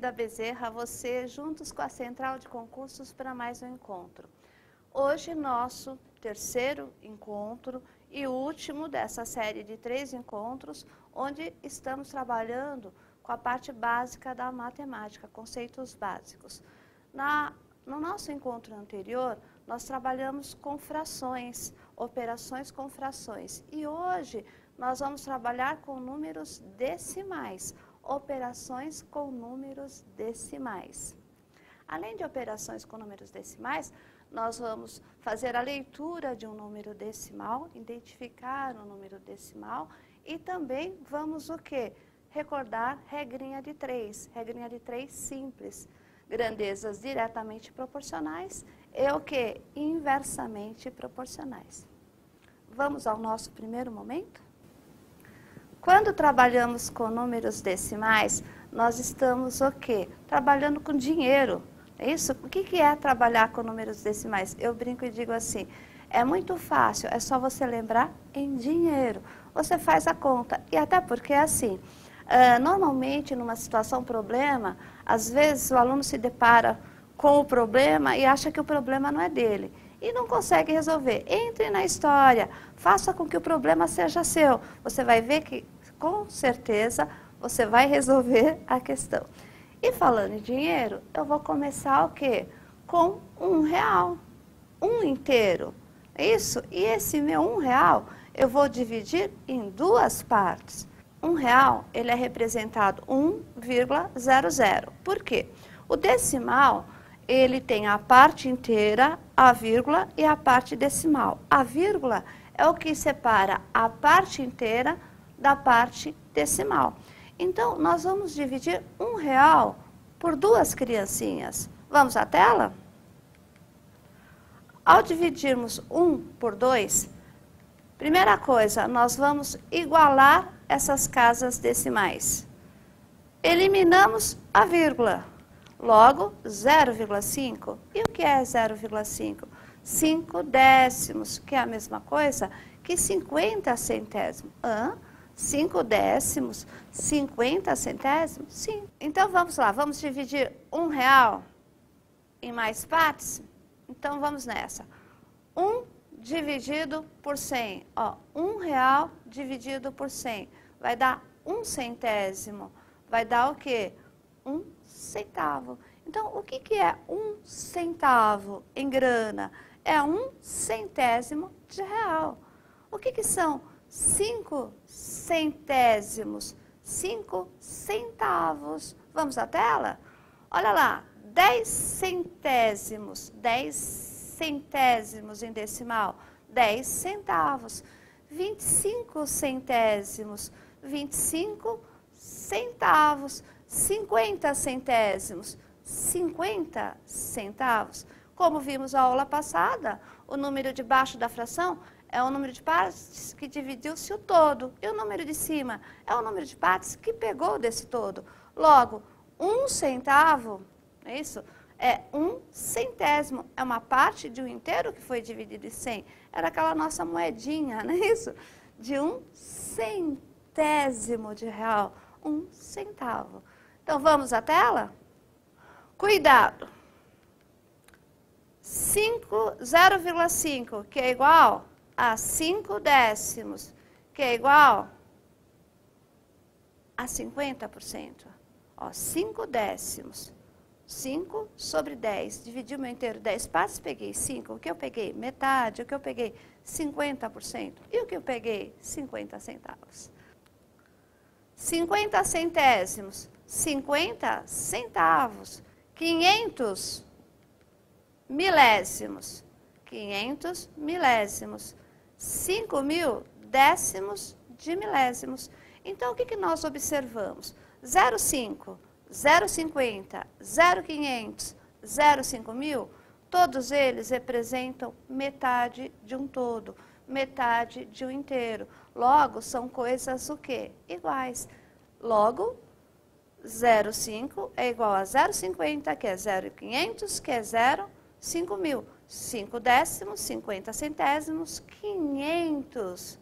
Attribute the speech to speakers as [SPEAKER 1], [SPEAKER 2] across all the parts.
[SPEAKER 1] Cida Bezerra, você juntos com a Central de Concursos para mais um encontro. Hoje nosso terceiro encontro e último dessa série de 3 encontros, onde estamos trabalhando com a parte básica da matemática, conceitos básicos. No nosso encontro anterior, nós trabalhamos com frações, operações com frações. E hoje nós vamos trabalhar com números decimais, operações com números decimais. Além de operações com números decimais, nós vamos fazer a leitura de um número decimal, identificar um número decimal e também vamos o quê? Recordar regrinha de 3 simples. Grandezas diretamente proporcionais e o quê? Inversamente proporcionais. Vamos ao nosso primeiro momento? Quando trabalhamos com números decimais, nós estamos o quê? Trabalhando com dinheiro. É isso? O que é trabalhar com números decimais? Eu brinco e digo assim, é muito fácil, é só você lembrar em dinheiro. Você faz a conta. E até porque assim, normalmente numa situação problema, às vezes o aluno se depara com o problema e acha que o problema não é dele. E não consegue resolver. Entre na história, faça com que o problema seja seu. Você vai ver que, com certeza, você vai resolver a questão. E falando em dinheiro, eu vou começar o quê? Com R$1, um inteiro. É isso? E esse meu R$1, eu vou dividir em 2 partes. R$1, ele é representado 1,00. Por quê? O decimal, ele tem a parte inteira, a vírgula e a parte decimal. A vírgula é o que separa a parte inteira da parte decimal. Então, nós vamos dividir R$1 por 2 criancinhas. Vamos à tela? Ao dividirmos 1 por 2, primeira coisa, nós vamos igualar essas casas decimais. Eliminamos a vírgula. Logo, 0,5. E o que é 0,5? 5 décimos, que é a mesma coisa que 50 centésimos. 5 décimos, 50 centésimos? Sim. Então, vamos lá. Vamos dividir R$1 em mais partes? Então, vamos nessa. 1 dividido por 100. Ó, R$1 dividido por 100. Vai dar 1 centésimo. Vai dar o quê? 1 centavo. Então, o que é 1 centavo em grana? É 1 centésimo de real. O que são 5 centésimos? 5 centavos. Vamos à tela? Olha lá, 10 centésimos. 10 centésimos em decimal. 10 centavos. 25 centésimos. 25 centavos. 50 centésimos, 50 centavos. Como vimos na aula passada, o número de baixo da fração é o número de partes que dividiu-se o todo. E o número de cima é o número de partes que pegou desse todo. Logo, 1 centavo, é isso? É 1 centésimo. É uma parte de um inteiro que foi dividido em 100. Era aquela nossa moedinha, não é isso? De 1 centésimo de real. 1 centavo. Então, vamos à tela? Cuidado! 0,5, que é igual a 5 décimos, que é igual a 50%. Ó, 5 décimos. 5 sobre 10. Dividi o meu inteiro 10 partes, peguei 5. O que eu peguei? Metade. O que eu peguei? 50%. E o que eu peguei? 50 centavos. 50 centésimos. 50 centavos. 500 milésimos. 500 milésimos. 5.000 décimos de milésimos. Então, o que nós observamos? 0,5, 0,50, 0,500, 0,5.000, todos eles representam metade de um todo, metade de um inteiro. Logo, são coisas o quê? Iguais. Logo, 0,5 é igual a 0,50, que é 0,500, que é 0,5.000. 5 décimos, 50 centésimos, 500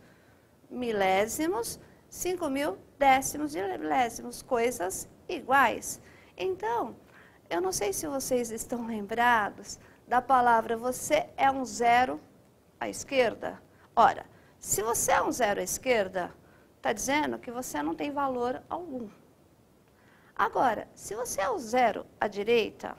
[SPEAKER 1] milésimos, 5.000 décimos de milésimos, coisas iguais. Então, eu não sei se vocês estão lembrados da palavra você é um zero à esquerda. Ora, se você é um zero à esquerda, está dizendo que você não tem valor algum. Agora, se você é o zero à direita,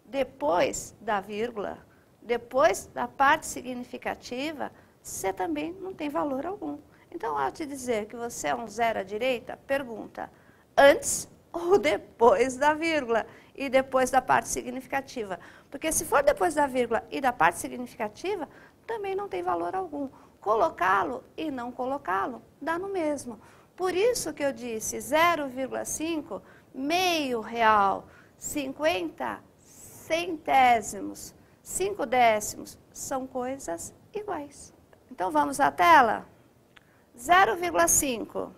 [SPEAKER 1] depois da vírgula, depois da parte significativa, você também não tem valor algum. Então, ao te dizer que você é um zero à direita, pergunta antes ou depois da vírgula e depois da parte significativa. Porque se for depois da vírgula e da parte significativa, também não tem valor algum. Colocá-lo e não colocá-lo dá no mesmo. Por isso que eu disse 0,5, meio real, 50 centésimos, 5 décimos, são coisas iguais. Então vamos à tela? 0,5,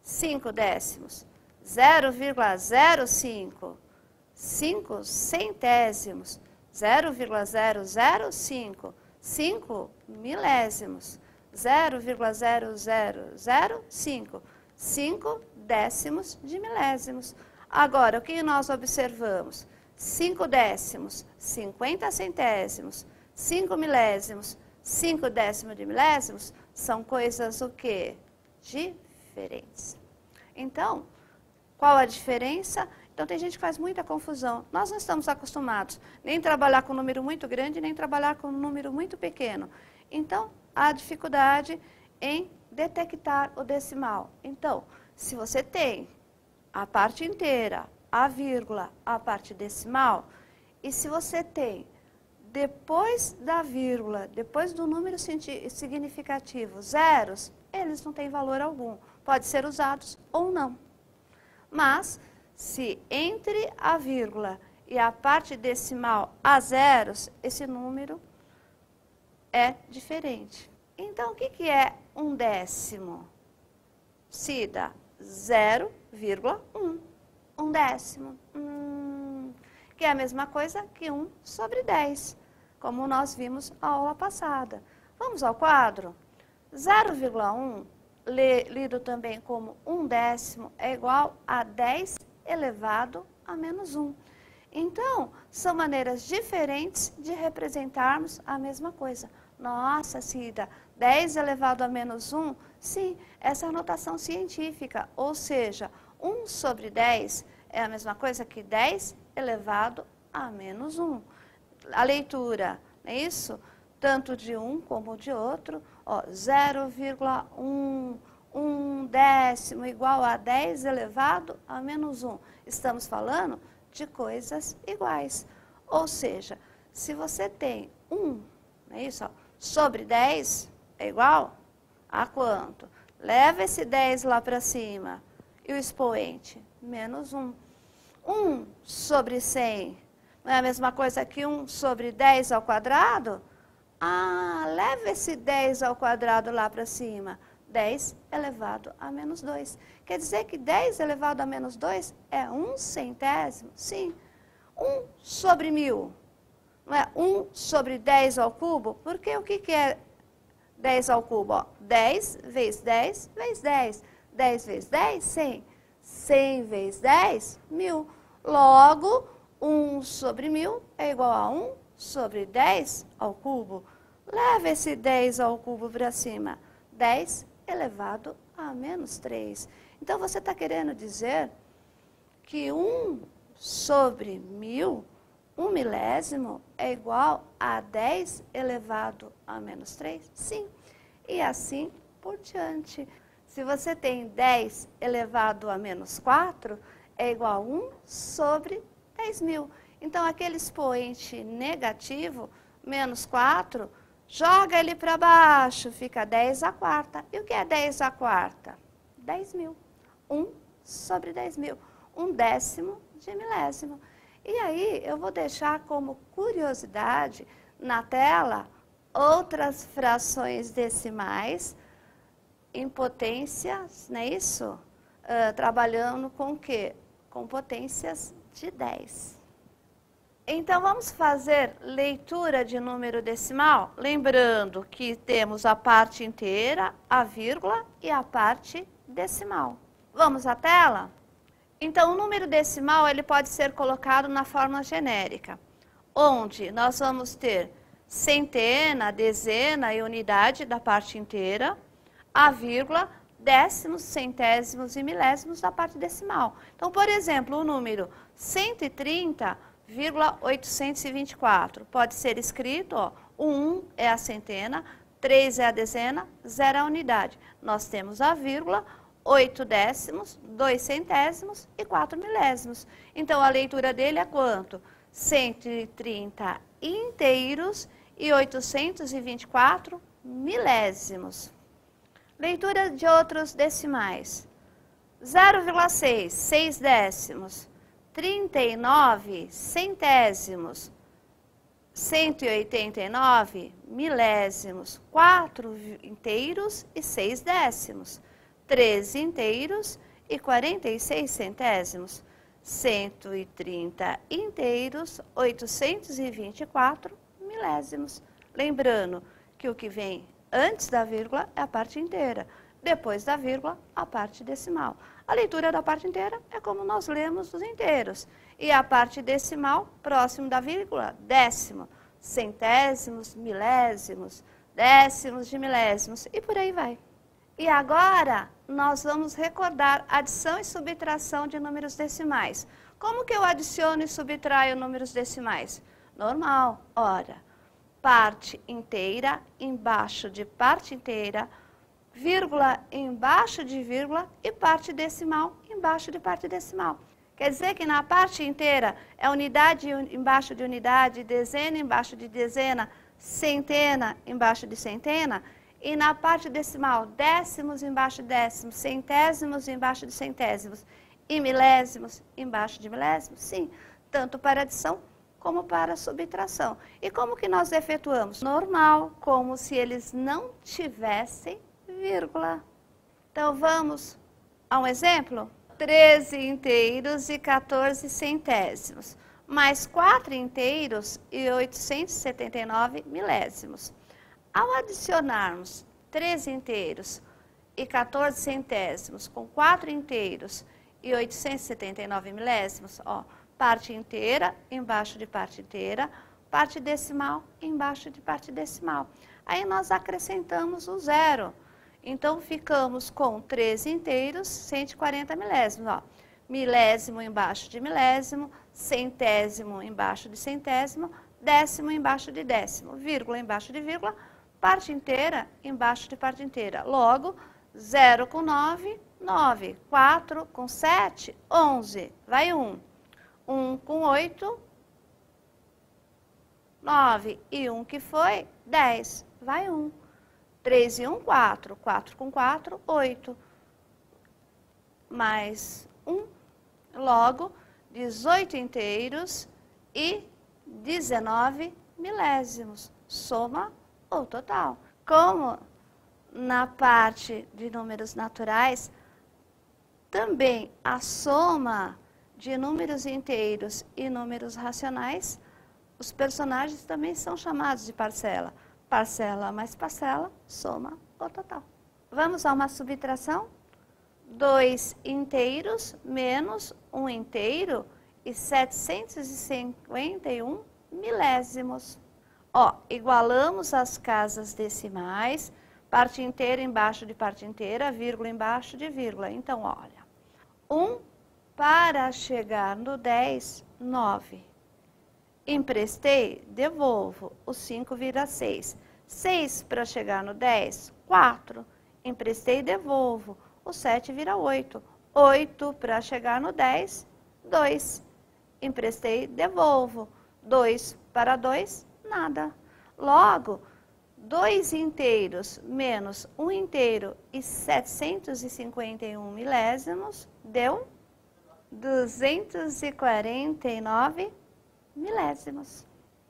[SPEAKER 1] 5 décimos, 0,05, 5 centésimos, 0,005, 5 milésimos, 0,0005, 5 décimos de milésimos. Agora, o que nós observamos? 5 décimos, 50 centésimos, 5 milésimos, 5 décimos de milésimos, são coisas o quê? Diferentes. Então, qual a diferença? Então, tem gente que faz muita confusão. Nós não estamos acostumados nem trabalhar com um número muito grande, nem trabalhar com um número muito pequeno. Então, há dificuldade em detectar o decimal. Então, se você tem a parte inteira, a vírgula, a parte decimal, e se você tem depois da vírgula, depois do número significativo, zeros, eles não têm valor algum. Pode ser usados ou não. Mas, se entre a vírgula e a parte decimal há zeros, esse número é diferente. Então, o que é um décimo? Cida, 0,1. Um décimo. Que é a mesma coisa que 1 sobre 10, como nós vimos na aula passada. Vamos ao quadro? 0,1, lido também como 1 décimo, é igual a 10 elevado a menos 1. Então, são maneiras diferentes de representarmos a mesma coisa. Nossa, Cida, 10 elevado a menos 1? Sim, essa é a notação científica, ou seja, 1 sobre 10 é a mesma coisa que 10 elevado a menos 1. A leitura, não é isso? Tanto de um como de outro, 0,1, 1 décimo igual a 10 elevado a menos 1. Estamos falando de coisas iguais. Ou seja, se você tem 1, não é isso? Sobre 10 é igual a quanto? Leva esse 10 lá para cima. E o expoente? Menos 1. 1 sobre 100 não é a mesma coisa que 1 sobre 10 ao quadrado? Ah, leva esse 10 ao quadrado lá para cima. 10 elevado a menos 2. Quer dizer que 10 elevado a menos 2 é 1 centésimo? Sim. 1 sobre 1000. Não é 1 sobre 10 ao cubo? Porque o que é 10 ao cubo? 10 vezes 10 vezes 10. 10 vezes 10, 100. 100 vezes 10, 1000. Logo, 1 sobre 1000 é igual a 1 sobre 10 ao cubo. Leva esse 10 ao cubo para cima. 10 elevado a menos 3. Então, você está querendo dizer que 1 sobre 1000, 1 milésimo, é igual a 10 elevado a menos 3? Sim. E assim por diante. Se você tem 10 elevado a menos 4, é igual a 1 sobre 10.000. Então, aquele expoente negativo, menos 4, joga ele para baixo, fica 10 à quarta. E o que é 10 à quarta? 10.000. 1 sobre 10.000. 1 décimo de milésimo. E aí, eu vou deixar como curiosidade na tela outras frações decimais em potências, não é isso? Trabalhando com o quê? Com potências de 10. Então, vamos fazer leitura de número decimal, lembrando que temos a parte inteira, a vírgula e a parte decimal. Vamos à tela? Então, o número decimal ele pode ser colocado na forma genérica, onde nós vamos ter centena, dezena e unidade da parte inteira, a vírgula, décimos, centésimos e milésimos da parte decimal. Então, por exemplo, o número 130,824 pode ser escrito, ó, o 1 é a centena, 3 é a dezena, 0 é a unidade. Nós temos a vírgula, 8 décimos, 2 centésimos e 4 milésimos. Então, a leitura dele é quanto? 130 inteiros e 824 milésimos. Leitura de outros decimais. 0,6, 6 décimos, 39 centésimos, 189 milésimos, 4 inteiros e 6 décimos, 13 inteiros e 46 centésimos, 130 inteiros, 824 milésimos. Lembrando que o que vem antes da vírgula é a parte inteira, depois da vírgula, a parte decimal. A leitura da parte inteira é como nós lemos os inteiros. E a parte decimal, próximo da vírgula, décimo, centésimos, milésimos, décimos de milésimos, e por aí vai. E agora, nós vamos recordar adição e subtração de números decimais. Como que eu adiciono e subtraio números decimais? Normal, ora, parte inteira embaixo de parte inteira, vírgula embaixo de vírgula e parte decimal embaixo de parte decimal. Quer dizer que na parte inteira é unidade embaixo de unidade, dezena embaixo de dezena, centena embaixo de centena, e na parte decimal, décimos embaixo de décimos, centésimos embaixo de centésimos e milésimos embaixo de milésimos? Sim, tanto para adição como para subtração. E como que nós efetuamos? Normal, como se eles não tivessem vírgula. Então, vamos a um exemplo? 13 inteiros e 14 centésimos, mais 4 inteiros e 879 milésimos. Ao adicionarmos 13 inteiros e 14 centésimos com 4 inteiros e 879 milésimos, ó, parte inteira embaixo de parte inteira, parte decimal embaixo de parte decimal. Aí nós acrescentamos o zero. Então, ficamos com 13 inteiros, 140 milésimos. Ó. Milésimo embaixo de milésimo, centésimo embaixo de centésimo, décimo embaixo de décimo, vírgula embaixo de vírgula, parte inteira embaixo de parte inteira. Logo, 0 com 9, 9. 4 com 7, 11. Vai 1. 1 com 8, 9. E 1 que foi, 10. Vai 1. 3 e 1, 4. 4 com 4, 8. Mais 1. Logo, 18 inteiros e 19 milésimos. Soma ou total. Como na parte de números naturais, também a soma de números inteiros e números racionais, os personagens também são chamados de parcela. Parcela mais parcela, soma ou total. Vamos a uma subtração? 2 inteiros menos 1 inteiro e 751 milésimos. Ó, igualamos as casas decimais, parte inteira embaixo de parte inteira, vírgula embaixo de vírgula. Então, olha, 1 para chegar no 10, 9. Emprestei, devolvo. O 5 vira 6. 6 para chegar no 10, 4. Emprestei, devolvo. O 7 vira 8. 8 para chegar no 10, 2. Emprestei, devolvo. 2 para 2, nada. Logo, 2 inteiros menos 1 inteiro e 751 milésimos deu 249 milésimos.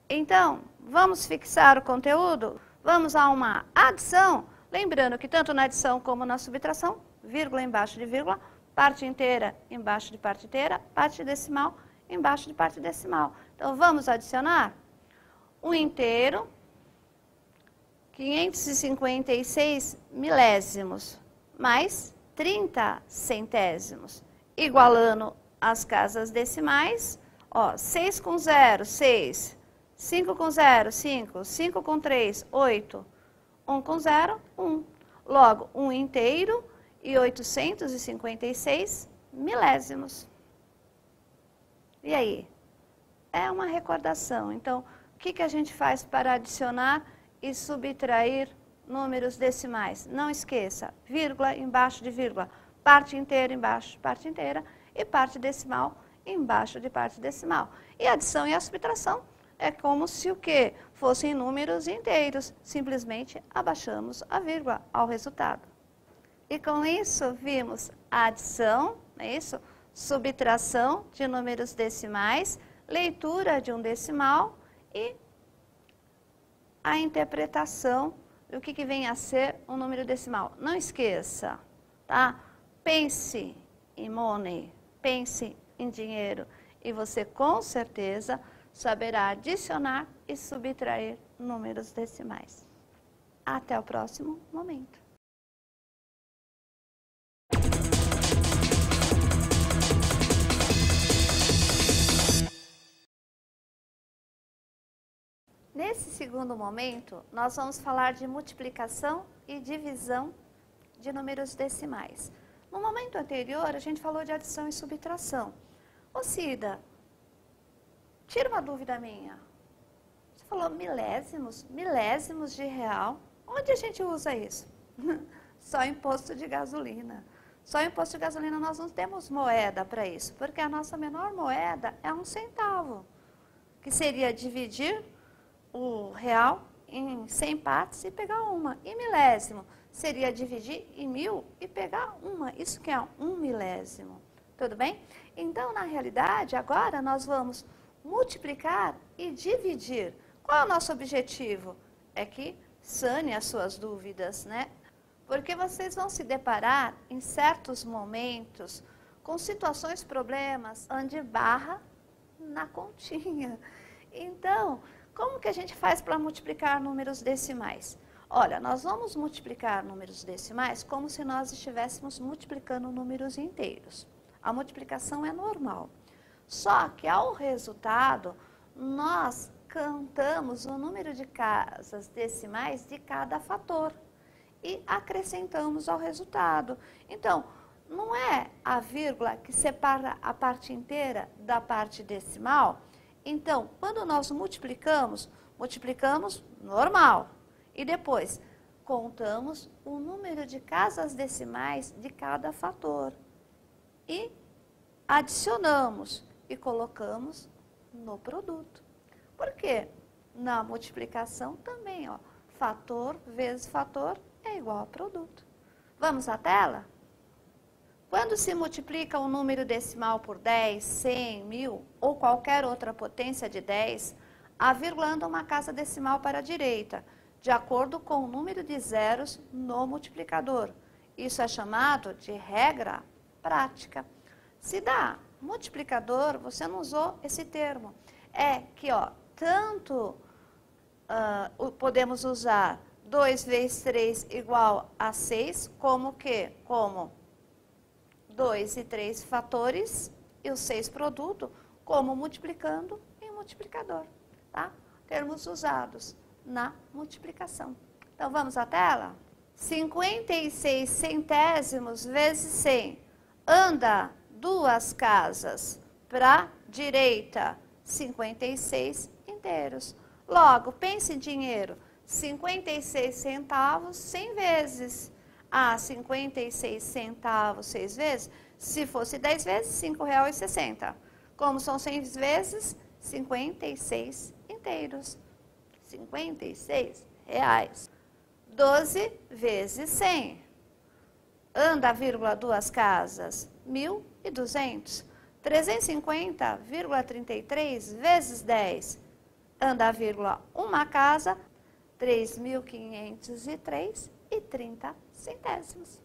[SPEAKER 1] Então, vamos fixar o conteúdo? Vamos a uma adição. Lembrando que tanto na adição como na subtração, vírgula embaixo de vírgula, parte inteira embaixo de parte inteira, parte decimal embaixo de parte decimal. Então, vamos adicionar 1 inteiro, 556 milésimos, mais 30 centésimos, igualando as casas decimais, ó, 6 com 0, 6, 5 com 0, 5, 5 com 3, 8, 1 com 0, 1. Logo, 1 inteiro e 856 milésimos. E aí? É uma recordação. Então, o que a gente faz para adicionar e subtrair números decimais? Não esqueça, vírgula embaixo de vírgula, parte inteira embaixo de parte inteira e parte decimal embaixo de parte decimal. E a adição e a subtração é como se o quê? Fossem números inteiros. Simplesmente abaixamos a vírgula ao resultado. E com isso vimos a adição, não é isso? Subtração de números decimais, leitura de um decimal e a interpretação do que vem a ser um número decimal. Não esqueça, tá? Pense em money, pense em dinheiro e você com certeza saberá adicionar e subtrair números decimais. Até o próximo momento. Nesse segundo momento, nós vamos falar de multiplicação e divisão de números decimais. No momento anterior, a gente falou de adição e subtração. Ô Cida, tira uma dúvida minha. Você falou milésimos, milésimos de real. Onde a gente usa isso? Só em posto de gasolina. Só em posto de gasolina nós não temos moeda para isso, porque a nossa menor moeda é 1 centavo, que seria dividir o real em 100 partes e pegar uma. E milésimo seria dividir em 1000 e pegar uma. Isso que é 1 milésimo. Tudo bem? Então, na realidade, agora nós vamos multiplicar e dividir. Qual é o nosso objetivo? É que sane as suas dúvidas, né? Porque vocês vão se deparar em certos momentos com situações, problemas, onde barra na continha. Então, como que a gente faz para multiplicar números decimais? Olha, nós vamos multiplicar números decimais como se nós estivéssemos multiplicando números inteiros. A multiplicação é normal. Só que ao resultado, nós contamos o número de casas decimais de cada fator e acrescentamos ao resultado. Então, não é a vírgula que separa a parte inteira da parte decimal. Então, quando nós multiplicamos, multiplicamos normal. E depois, contamos o número de casas decimais de cada fator. E adicionamos e colocamos no produto. Por quê? Na multiplicação também, ó, fator vezes fator é igual a produto. Vamos à tela? Quando se multiplica um número decimal por 10, 100, 1000 ou qualquer outra potência de 10, a vírgula anda uma casa decimal para a direita, de acordo com o número de zeros no multiplicador. Isso é chamado de regra prática. Se dá multiplicador, você não usou esse termo. É que, ó, tanto podemos usar 2 vezes 3 igual a 6, como que? Como 2 e 3 fatores e o 6 produto, como multiplicando em multiplicador, tá? Termos usados na multiplicação. Então, vamos à tela? 56 centésimos vezes 100. Anda 2 casas para a direita, 56 inteiros. Logo, pense em dinheiro, 56 centavos 100 vezes. 56 centavos 6 vezes, se fosse 10 vezes, R$ 5,60. Como são 100 vezes, 56 inteiros. 56 reais. 12 vezes 100. Anda a vírgula 2 casas, 1.200. 350,33 vezes 10. Anda a vírgula 1 casa, 3.503,30 centésimos.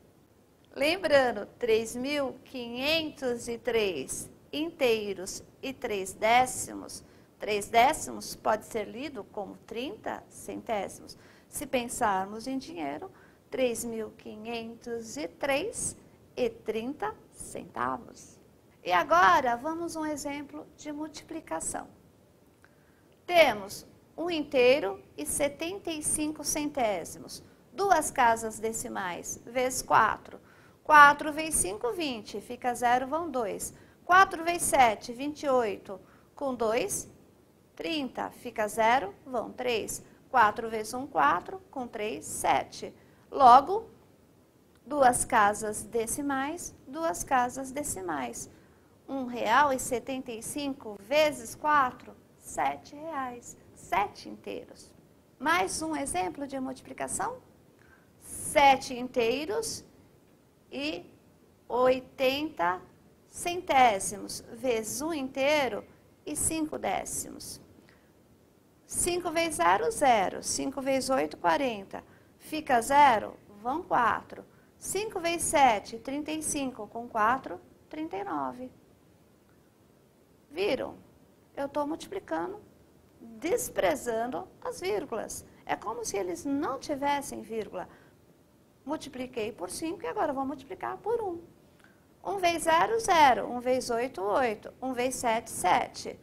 [SPEAKER 1] Lembrando, 3.503 inteiros e 3 décimos. 3 décimos pode ser lido como 30 centésimos. Se pensarmos em dinheiro, 3.503,30 centavos. E agora, vamos a um exemplo de multiplicação. Temos 1 inteiro e 75 centésimos. Duas casas decimais, vezes 4. 4 vezes 5, 20. Fica 0, vão 2. 4 vezes 7, 28. Com 2, 30. Fica 0, vão 3. 4 vezes 1, 4. Com 3, 7. Logo, duas casas decimais, duas casas decimais. R$1,75 vezes 4, R$7. 7 inteiros. Mais um exemplo de multiplicação. 7 inteiros e 80 centésimos vezes 1 inteiro e 5 décimos. 5 vezes 0, 0. 5 vezes 8, 40. Fica 0, vão 4. 5 vezes 7, 35. Com 4, 39. Viram? Eu estou multiplicando, desprezando as vírgulas. É como se eles não tivessem vírgula. Multipliquei por 5 e agora vou multiplicar por 1. 1 vezes 0, 0. 1 vezes 8, 8. 1 vezes 7, 7.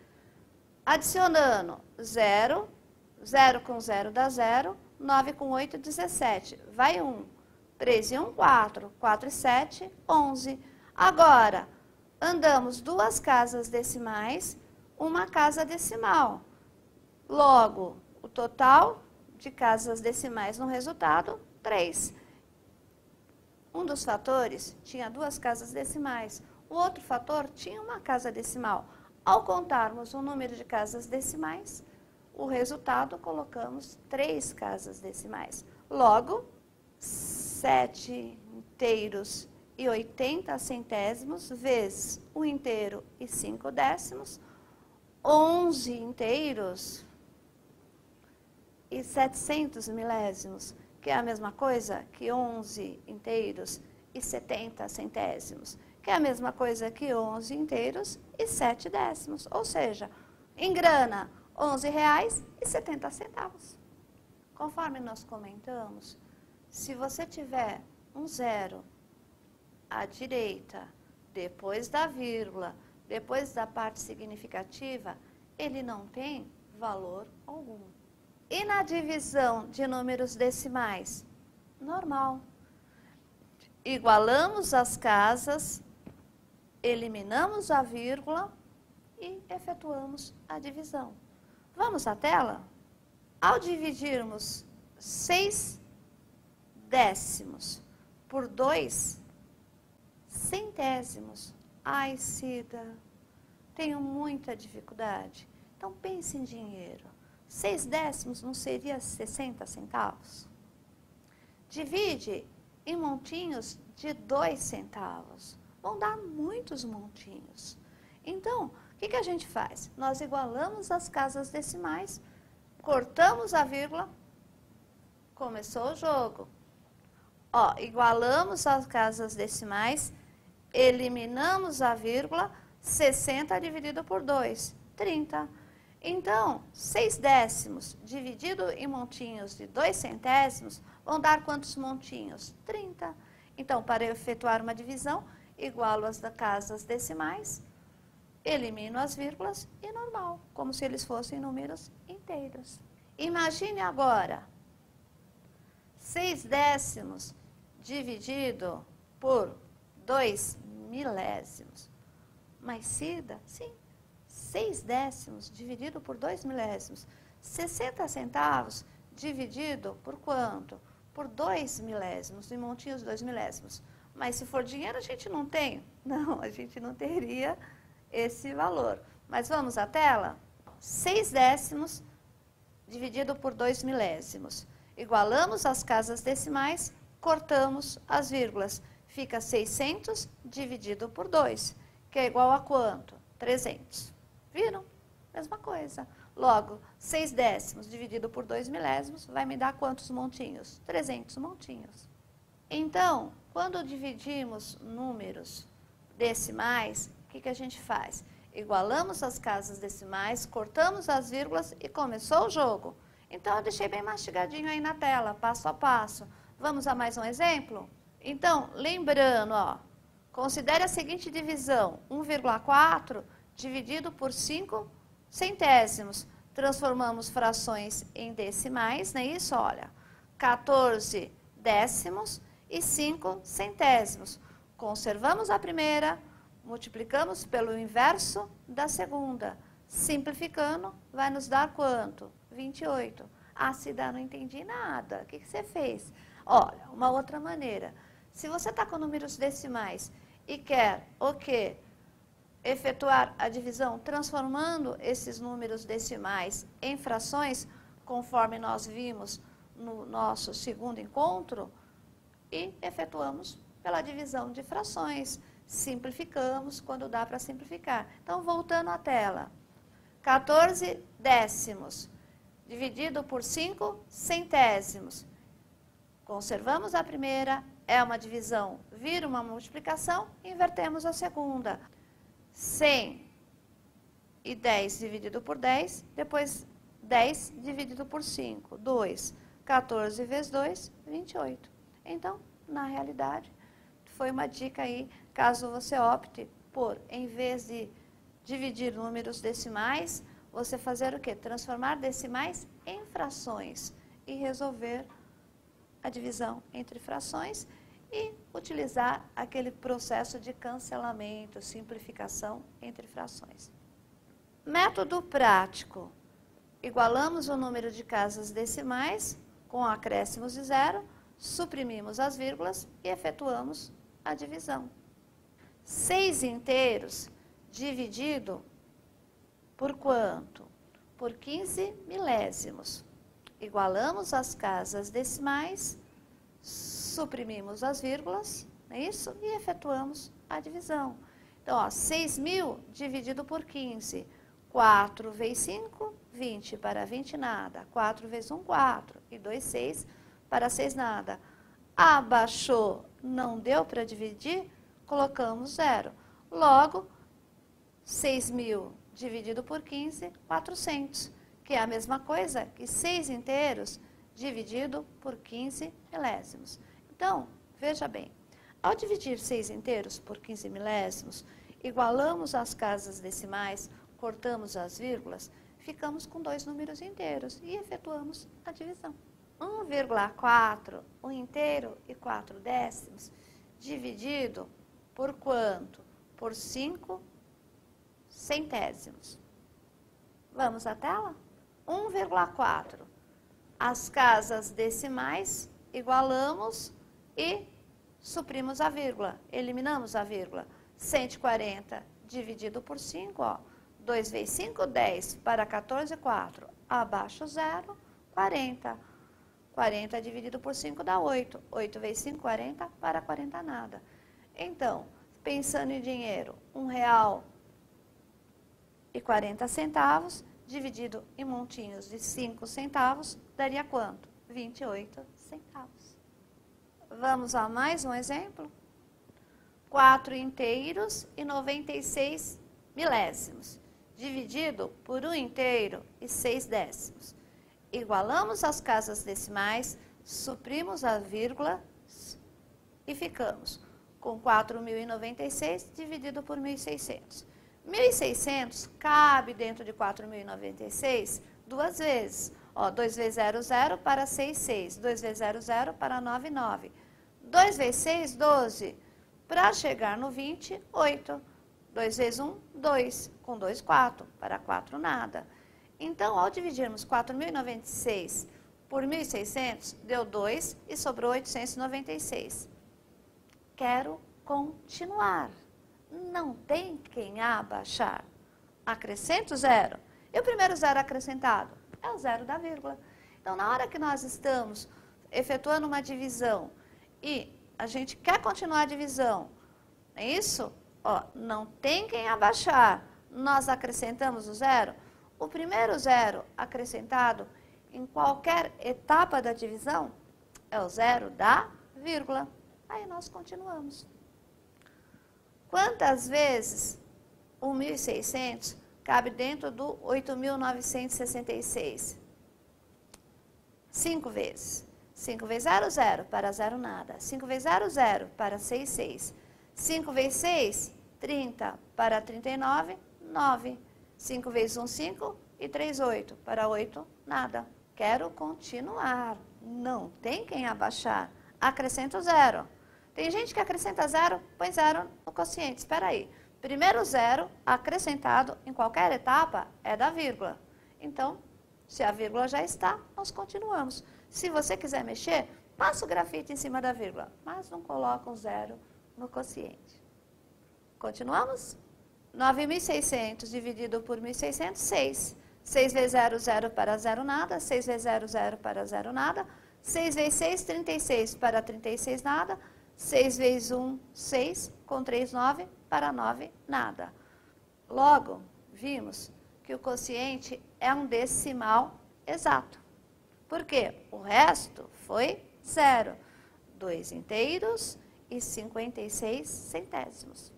[SPEAKER 1] Adicionando 0. 0 com 0 dá 0. 9 com 8, 17. Vai 1. 3 e 1, 4. 4 e 7, 11. Agora, andamos duas casas decimais, uma casa decimal. Logo, o total de casas decimais no resultado, 3. Um dos fatores tinha duas casas decimais, o outro fator tinha uma casa decimal. Ao contarmos o número de casas decimais, o resultado colocamos 3 casas decimais. Logo, 7 inteiros e 80 centésimos vezes 1 inteiro e 5 décimos, 11 inteiros e 700 milésimos, que é a mesma coisa que 11 inteiros e 70 centésimos, que é a mesma coisa que 11 inteiros e 7 décimos, ou seja, em grana, R$11,70. Conforme nós comentamos, se você tiver um 0 à direita, depois da vírgula, depois da parte significativa, ele não tem valor algum. E na divisão de números decimais? Normal. Igualamos as casas, eliminamos a vírgula e efetuamos a divisão. Vamos à tela? Ao dividirmos 6 décimos por 2 centésimos, ai, Cida, tenho muita dificuldade. Então pense em dinheiro. 6 décimos não seria 60 centavos? Divide em montinhos de 2 centavos. Vão dar muitos montinhos. Então, o que a gente faz? Nós igualamos as casas decimais, cortamos a vírgula, começou o jogo. Ó, igualamos as casas decimais, eliminamos a vírgula, 60 dividido por 2, 30. Então, 6 décimos dividido em montinhos de 2 centésimos vão dar quantos montinhos? 30. Então, para efetuar uma divisão, igualo as casas decimais, elimino as vírgulas e normal, como se eles fossem números inteiros. Imagine agora 6 décimos dividido por 2 milésimos. Mas, Cida, sim, 6 décimos dividido por 2 milésimos. 60 centavos dividido por quanto? Por 2 milésimos, em montinhos 2 milésimos. Mas se for dinheiro, a gente não tem? Não, a gente não teria esse valor. Mas vamos à tela? 6 décimos dividido por 2 milésimos. Igualamos as casas decimais, cortamos as vírgulas. Fica 600 dividido por 2, que é igual a quanto? 300. Viram? Mesma coisa. Logo, 6 décimos dividido por 2 milésimos vai me dar quantos montinhos? 300 montinhos. Então, quando dividimos números decimais, o que a gente faz? Igualamos as casas decimais, cortamos as vírgulas e começou o jogo. Então, eu deixei bem mastigadinho aí na tela, passo a passo. Vamos a mais um exemplo? Então, lembrando, ó, Considere a seguinte divisão, 1,4 dividido por 5 centésimos. Transformamos frações em decimais, não é isso? Olha, 14 décimos e 5 centésimos. Conservamos a primeira, multiplicamos pelo inverso da segunda. Simplificando, vai nos dar quanto? 28. Ah, Cida, não entendi nada. O que você fez? Olha, uma outra maneira. Se você está com números decimais e quer o quê? Efetuar a divisão transformando esses números decimais em frações, conforme nós vimos no nosso segundo encontro, e efetuamos pela divisão de frações. Simplificamos quando dá para simplificar. Então, voltando à tela. 14 décimos dividido por 5 centésimos. Conservamos a primeira, é uma divisão, vira uma multiplicação, invertemos a segunda. 110 dividido por 10, depois 10 dividido por 5, 2. 14 vezes 2, 28. Então, na realidade, foi uma dica aí, caso você opte por, em vez de dividir números decimais, você fazer o quê? Transformar decimais em frações e resolver a divisão entre frações e utilizar aquele processo de cancelamento, simplificação entre frações. Método prático. Igualamos o número de casas decimais com acréscimos de zero, suprimimos as vírgulas e efetuamos a divisão. 6 inteiros dividido por quanto? Por 15 milésimos. Igualamos as casas decimais, suprimimos as vírgulas, não é isso? E efetuamos a divisão. Então, ó, 6.000 dividido por 15. 4 vezes 5, 20. Para 20, nada. 4 vezes 1, 4. E 2, 6. Para 6, nada. Abaixou, não deu para dividir, colocamos 0. Logo, 6.000 dividido por 15, 400. Que é a mesma coisa que 6 inteiros dividido por 15 milésimos. Então, veja bem, ao dividir 6 inteiros por 15 milésimos, igualamos as casas decimais, cortamos as vírgulas, ficamos com 2 números inteiros e efetuamos a divisão. 1,4, 1 inteiro e 4 décimos, dividido por quanto? Por 5 centésimos. Vamos à tela? 1,4. As casas decimais, igualamos e suprimos a vírgula, eliminamos a vírgula. 140 dividido por 5, ó, 2 vezes 5, 10, para 14, 4. Abaixo 0, 40. 40 dividido por 5 dá 8. 8 vezes 5, 40, para 40 nada. Então, pensando em dinheiro, R$1,40 dividido em montinhos de 5 centavos, daria quanto? 28 centavos. Vamos a mais um exemplo? 4 inteiros e 96 milésimos, dividido por 1 inteiro e 6 décimos. Igualamos as casas decimais, suprimos a vírgula e ficamos com 4.096 dividido por 1.600. 1.600 cabe dentro de 4.096 duas vezes. Ó, 2 vezes 0, 0 para 6, 6. 2 vezes 0, 0 para 9, 9. 2 vezes 6, 12. Para chegar no 20, 8. 2 vezes 1, 2. Com 2, 4. Para 4, nada. Então, ao dividirmos 4.096 por 1.600, deu 2 e sobrou 896. Quero continuar. Não tem quem abaixar. Acrescento 0. E o primeiro 0 acrescentado? É o 0 da vírgula. Então, na hora que nós estamos efetuando uma divisão e a gente quer continuar a divisão, é isso? Ó, não tem quem abaixar. Nós acrescentamos o 0. O primeiro 0 acrescentado em qualquer etapa da divisão é o 0 da vírgula. Aí nós continuamos. Quantas vezes o 1.600 cabe dentro do 8.966? 5 vezes. 5 vezes 0, 0. Para 0, nada. 5 vezes 0, 0. Para 6, 6. 5 vezes 6, 30. Para 39, 9. 5 vezes 1, 5. E 3, 8. Para 8, nada. Quero continuar. Não tem quem abaixar. Acrescento zero. Tem gente que acrescenta zero, põe zero no quociente. Espera aí. Primeiro zero acrescentado em qualquer etapa é da vírgula. Então, se a vírgula já está, nós continuamos. Se você quiser mexer, passa o grafite em cima da vírgula, mas não coloca um zero no quociente. Continuamos? 9.600 dividido por 1.600, 6. 6 vezes 0, 0 para 0, nada. 6 vezes 0, 0 para 0, nada. 6 vezes 6, 36 para 36, nada. 6 vezes 1, 6, com 3, 9, para 9, nada. Logo, vimos que o quociente é um decimal exato. Por quê? O resto foi zero. 2 inteiros e 56 centésimos.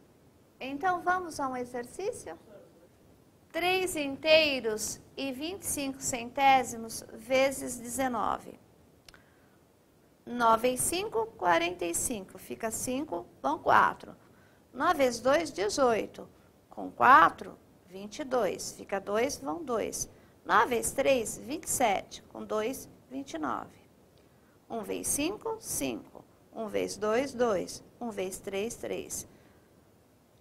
[SPEAKER 1] Então, vamos a um exercício? 3 inteiros e 25 centésimos vezes 19. 9 vezes 5, 45. Fica 5, vão 4. 9 vezes 2, 18. Com 4, 22. Fica 2, vão 2. 9 vezes 3, 27. Com 2, 29. 1 vezes 5, 5. 1 vezes 2, 2. 1 vezes 3, 3.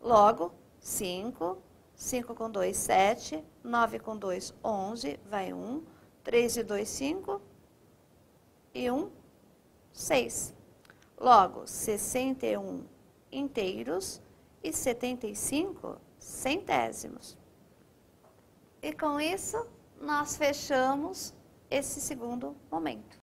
[SPEAKER 1] Logo, 5. 5 com 2, 7. 9 com 2, 11. Vai 1. 3 e 2, 5. E 1, 6. Logo, 61 inteiros e 75 centésimos. E com isso, nós fechamos esse segundo momento.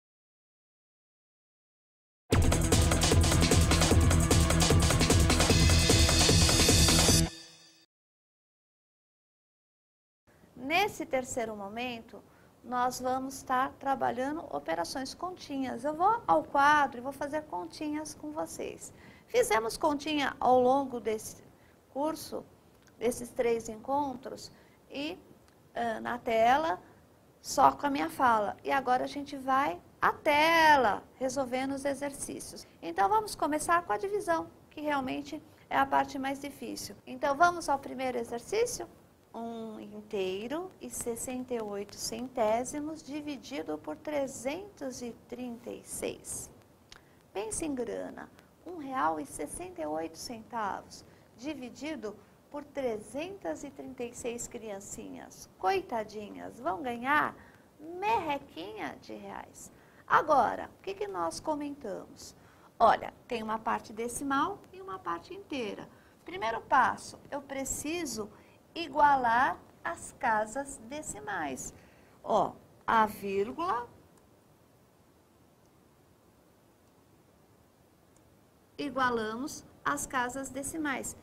[SPEAKER 1] Nesse terceiro momento, nós vamos estar trabalhando operações continhas. Eu vou ao quadro e vou fazer continhas com vocês. Fizemos continha ao longo desse curso, desses 3 encontros, e na tela, só com a minha fala. E agora a gente vai à tela, resolvendo os exercícios. Então, vamos começar com a divisão, que realmente é a parte mais difícil. Então, vamos ao primeiro exercício? 1 inteiro e 68 centésimos dividido por 336. Pense em grana, R$1,68 dividido por 336 criancinhas. Coitadinhas, vão ganhar merrequinha de reais. Agora, o que nós comentamos? Olha, tem uma parte decimal e uma parte inteira. Primeiro passo, eu preciso igualar as casas decimais. Ó, a vírgula igualamos as casas decimais.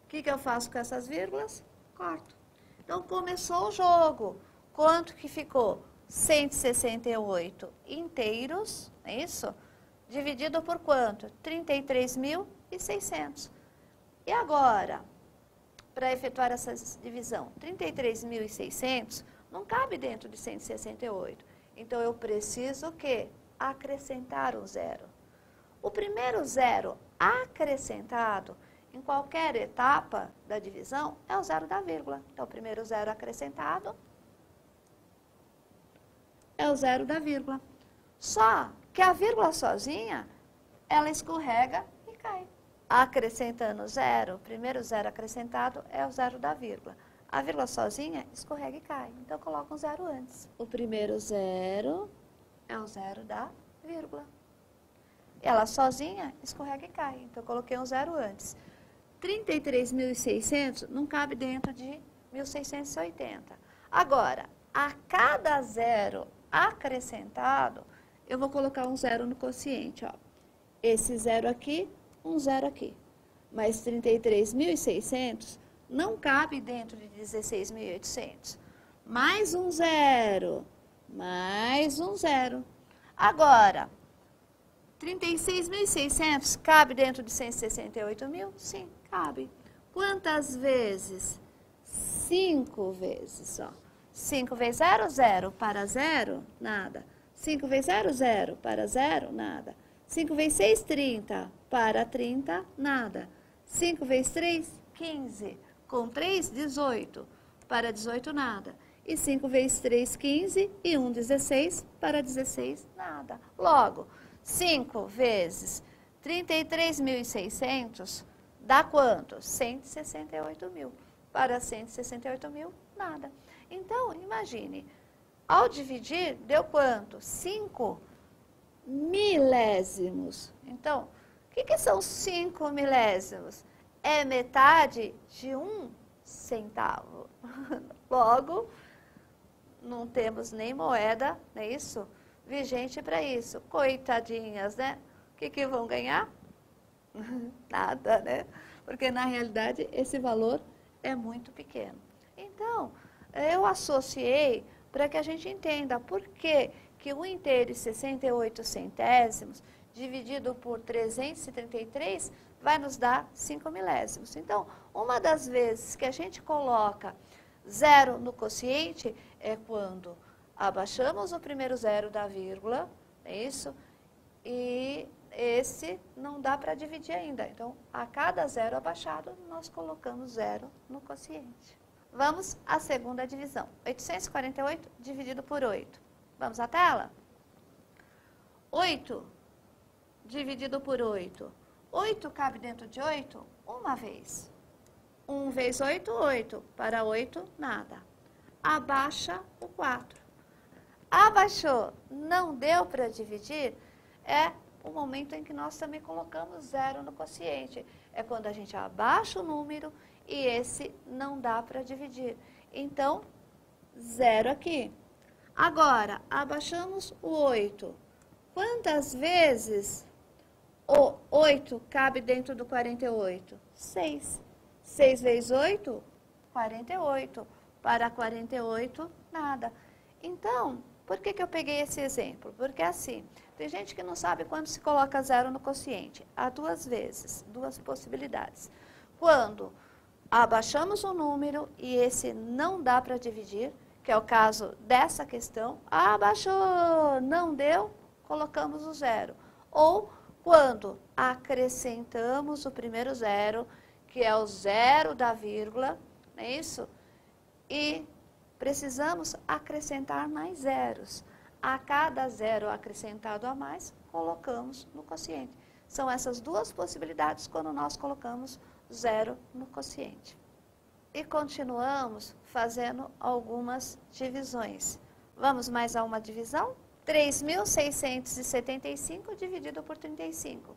[SPEAKER 1] O que eu faço com essas vírgulas? Corto. Então, começou o jogo. Quanto que ficou? 168 inteiros, é isso? Dividido por quanto? 33.600. E agora, para efetuar essa divisão, 33.600 não cabe dentro de 168. Então, eu preciso o quê? Acrescentar um zero. O primeiro zero acrescentado em qualquer etapa da divisão é o zero da vírgula. Então, o primeiro zero acrescentado é o zero da vírgula. Só que a vírgula sozinha, ela escorrega e cai. Acrescentando zero, o primeiro zero acrescentado é o zero da vírgula. A vírgula sozinha escorrega e cai. Então, eu coloco um zero antes. O primeiro zero é o zero da vírgula. Ela sozinha escorrega e cai. Então, eu coloquei um zero antes. 33.600 não cabe dentro de 1.680. Agora, a cada zero acrescentado, eu vou colocar um zero no quociente. Ó. Esse zero aqui, um zero aqui. Mas 33.600 não cabe dentro de 16.800. Mais um zero. Mais um zero. Agora, 36.600 cabe dentro de 168.000? Sim, cabe. Quantas vezes? 5 vezes, ó. 5 vezes 0, 0. Para 0, nada. 5 vezes 0, 0. Para 0, nada. 5 vezes 6, 30. Para 30, nada. 5 vezes 3, 15. Com 3, 18. Para 18, nada. E 5 vezes 3, 15. E 1, 16. Para 16, nada. Logo, 5 vezes 33.600 dá quanto? 168 mil. Para 168 mil, nada. Então, imagine, ao dividir, deu quanto? 5 milésimos. Então, o que são 5 milésimos? É metade de 1 centavo. Logo, não temos nem moeda, não é isso? Vigente para isso. Coitadinhas, né? O que vão ganhar? Nada, né? Porque, na realidade, esse valor é muito pequeno. Então, eu associei para que a gente entenda por que 1 inteiro e 68 centésimos dividido por 333 vai nos dar 5 milésimos. Então, uma das vezes que a gente coloca zero no quociente é quando abaixamos o primeiro zero da vírgula, é isso? E esse não dá para dividir ainda. Então, a cada zero abaixado, nós colocamos zero no quociente. Vamos à segunda divisão. 848 dividido por 8. Vamos à tela? 8 dividido por 8. 8 cabe dentro de 8 uma vez. 1 vezes 8, 8. Para 8, nada. Abaixa o 4. Abaixou, não deu para dividir, é o momento em que nós também colocamos zero no quociente. É quando a gente abaixa o número e esse não dá para dividir. Então, zero aqui. Agora, abaixamos o 8. Quantas vezes o 8 cabe dentro do 48? 6. 6 vezes 8? 48. Para 48, nada. Então, por que eu peguei esse exemplo? Porque assim, tem gente que não sabe quando se coloca zero no quociente. Há duas vezes, duas possibilidades. Quando abaixamos o número e esse não dá para dividir, que é o caso dessa questão, abaixou, não deu, colocamos o zero. Ou quando acrescentamos o primeiro zero, que é o zero da vírgula, não é isso? E precisamos acrescentar mais zeros. A cada zero acrescentado a mais, colocamos no quociente. São essas duas possibilidades quando nós colocamos zero no quociente. E continuamos fazendo algumas divisões. Vamos mais a uma divisão? 3.675 dividido por 35.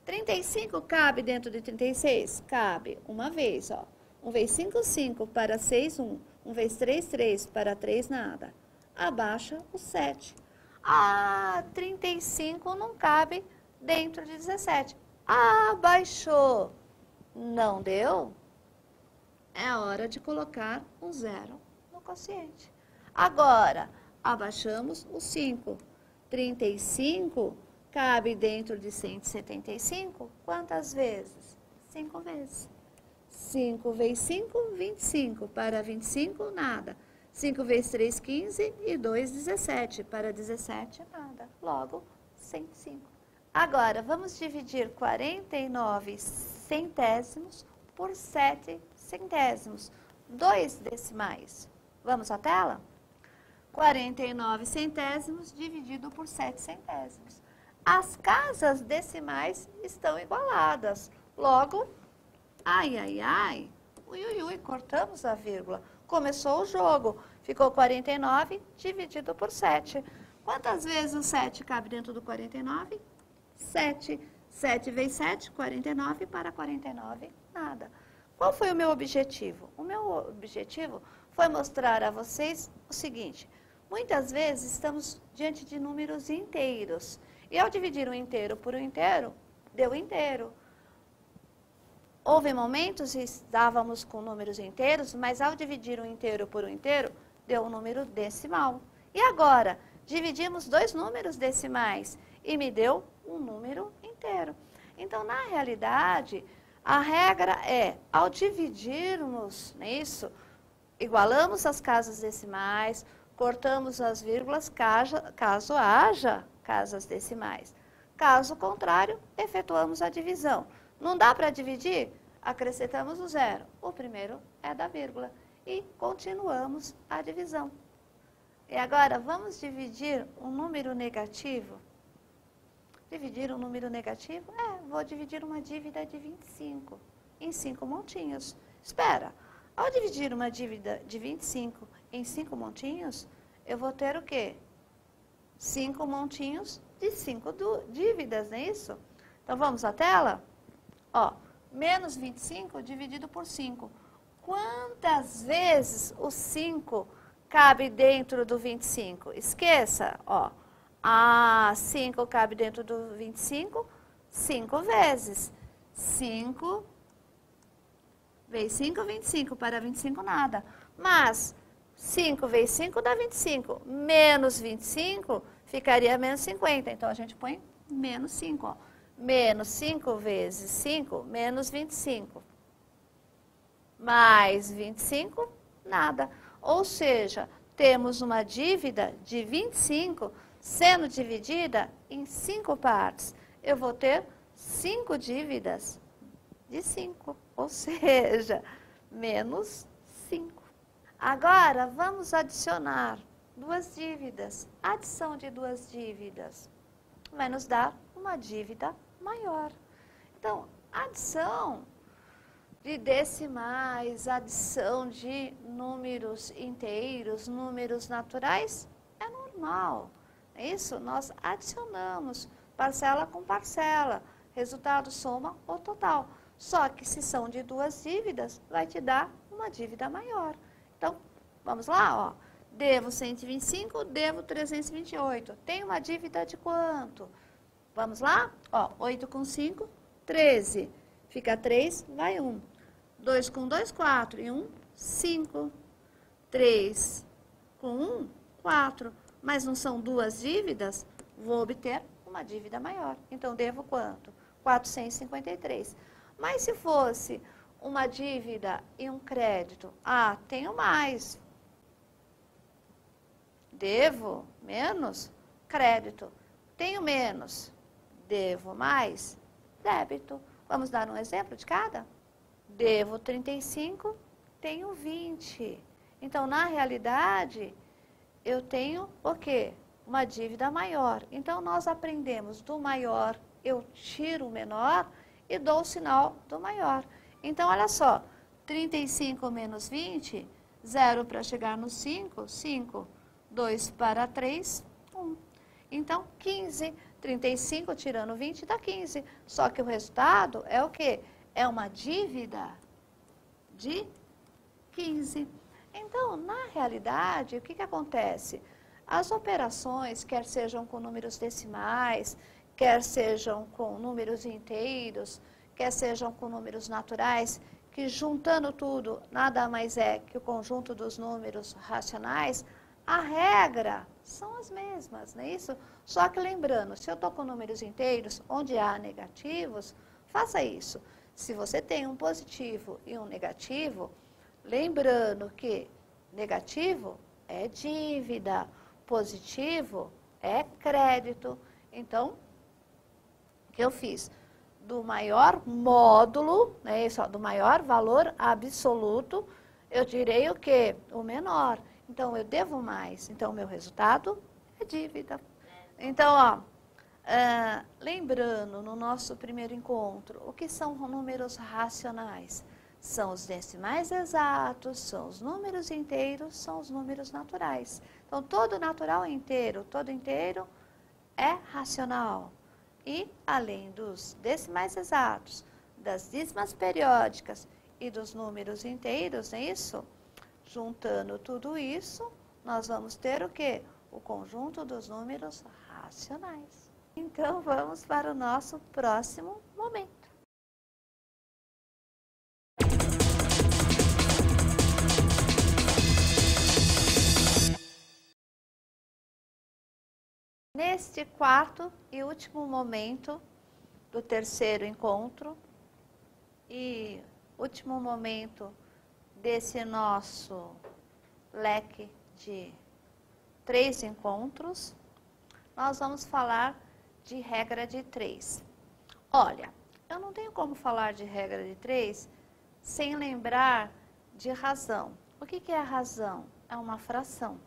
[SPEAKER 1] 35 cabe dentro de 36? Cabe uma vez, ó. 1 vezes 5, 5. Para 6, 1. 1 vezes 3, 3. Para 3, nada. Abaixa o 7. Ah, 35 não cabe dentro de 17. Abaixou. Não deu? É hora de colocar um zero no quociente. Agora, abaixamos o 5. 35 cabe dentro de 175? Quantas vezes? 5 vezes. 5 vezes 5, 25. Para 25, nada. 5 vezes 3, 15. E 2, 17. Para 17, nada. Logo, 105. Agora, vamos dividir 49 centésimos por 7 centésimos. 2 decimais. Vamos à tela? 49 centésimos dividido por 7 centésimos. As casas decimais estão igualadas. Logo, ai, ai, ai, ui, ui, ui, cortamos a vírgula. Começou o jogo. Ficou 49 dividido por 7. Quantas vezes o 7 cabe dentro do 49? 7. 7 vezes 7, 49. Para 49, nada. Qual foi o meu objetivo? O meu objetivo foi mostrar a vocês o seguinte. Muitas vezes estamos diante de números inteiros. E ao dividir um inteiro por um inteiro, deu inteiro. Houve momentos em que estávamos com números inteiros, mas ao dividir um inteiro por um inteiro, deu um número decimal. E agora, dividimos 2 números decimais e me deu um número inteiro. Então, na realidade, a regra é, ao dividirmos isso, igualamos as casas decimais, cortamos as vírgulas caso haja casas decimais. Caso contrário, efetuamos a divisão. Não dá para dividir? Acrescentamos o zero. O primeiro é da vírgula. E continuamos a divisão. E agora, vamos dividir um número negativo? Dividir um número negativo? Vou dividir uma dívida de 25 em 5 montinhos. Espera, ao dividir uma dívida de 25 em 5 montinhos, eu vou ter o quê? 5 montinhos de 5 dívidas, não é isso? Então, vamos à tela? Ó, menos 25 dividido por 5. Quantas vezes o 5 cabe dentro do 25? Esqueça, ó. 5 cabe dentro do 25, 5 vezes. 5 vezes 5, 25. Para 25, nada. Mas 5 vezes 5 dá 25. Menos 25 ficaria menos 50. Então, a gente põe menos 5, ó. Menos 5 vezes 5, menos 25. Mais 25, nada. Ou seja, temos uma dívida de 25 sendo dividida em 5 partes. Eu vou ter 5 dívidas de 5, ou seja, menos 5. Agora, vamos adicionar 2 dívidas. Adição de 2 dívidas vai nos dar uma dívida maior. Então, adição de decimais, adição de números inteiros, números naturais, é normal. É isso? Nós adicionamos parcela com parcela, resultado soma ou total. Só que se são de 2 dívidas, vai te dar uma dívida maior. Então, vamos lá, ó. Devo 125, devo 328. Tem uma dívida de quanto? Vamos lá? Ó, 8 com 5, 13. Fica 3, vai 1. 2 com 2, 4. E 1, 5. 3 com 1, 4. Mas não são 2 dívidas? Vou obter uma dívida maior. Então, devo quanto? 453. Mas se fosse uma dívida e um crédito? Tenho mais. Devo menos crédito. Tenho menos. Devo mais débito. Vamos dar um exemplo de cada? Devo 35, tenho 20. Então, na realidade, eu tenho o quê? Uma dívida maior. Então, nós aprendemos do maior, eu tiro o menor e dou o sinal do maior. Então, olha só, 35 menos 20, 0 para chegar no 5, 5. 2 para 3, 1. Então, 15. 35 tirando 20 dá 15. Só que o resultado é o quê? É uma dívida de 15. Então, na realidade, o que acontece? As operações, quer sejam com números decimais, quer sejam com números inteiros, quer sejam com números naturais, que juntando tudo, nada mais é que o conjunto dos números racionais, a regra são as mesmas, não é isso? Só que lembrando, se eu estou com números inteiros, onde há negativos, faça isso. Se você tem um positivo e um negativo, lembrando que negativo é dívida, positivo é crédito. Então, o que eu fiz? Do maior módulo, né, isso, ó, do maior valor absoluto, eu tirei o quê? O menor. Então, eu devo mais. Então, o meu resultado é dívida. Então, ó, lembrando, no nosso primeiro encontro, o que são números racionais? São os decimais exatos, são os números inteiros, são os números naturais. Então, todo natural é inteiro, todo inteiro é racional. E, além dos decimais exatos, das dízimas periódicas e dos números inteiros, não é isso? Juntando tudo isso, nós vamos ter o quê? O conjunto dos números racionais. Então, vamos para o nosso próximo momento. Neste quarto e último momento do terceiro encontro e último momento desse nosso leque de 3 encontros, nós vamos falar de regra de 3. Olha, eu não tenho como falar de regra de 3 sem lembrar de razão. O que é a razão? É uma fração.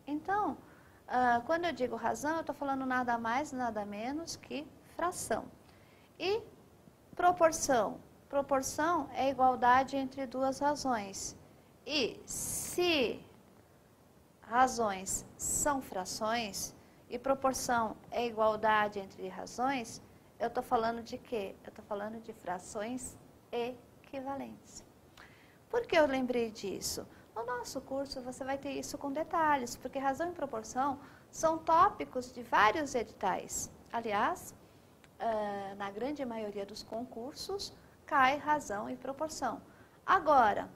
[SPEAKER 1] Então, quando eu digo razão, eu estou falando nada mais, nada menos que fração. E proporção? Proporção é igualdade entre duas razões. E se razões são frações e proporção é igualdade entre razões, eu estou falando de quê? Eu estou falando de frações equivalentes. Por que eu lembrei disso? No nosso curso você vai ter isso com detalhes, porque razão e proporção são tópicos de vários editais. Aliás, na grande maioria dos concursos, cai razão e proporção. Agora,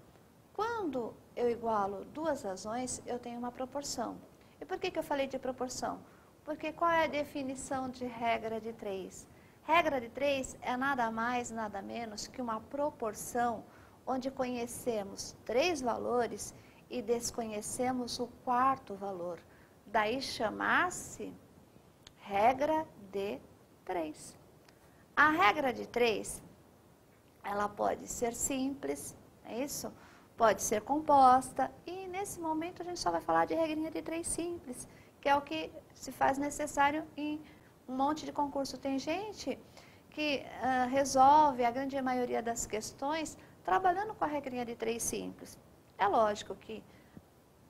[SPEAKER 1] quando eu igualo duas razões, eu tenho uma proporção. E por que eu falei de proporção? Porque qual é a definição de regra de 3? Regra de 3 é nada mais, nada menos que uma proporção onde conhecemos 3 valores e desconhecemos o quarto valor. Daí chamar-se regra de 3. A regra de 3, ela pode ser simples, é isso? Pode ser composta, e nesse momento a gente só vai falar de regrinha de 3 simples, que é o que se faz necessário em um monte de concurso. Tem gente que resolve a grande maioria das questões trabalhando com a regrinha de 3 simples. É lógico que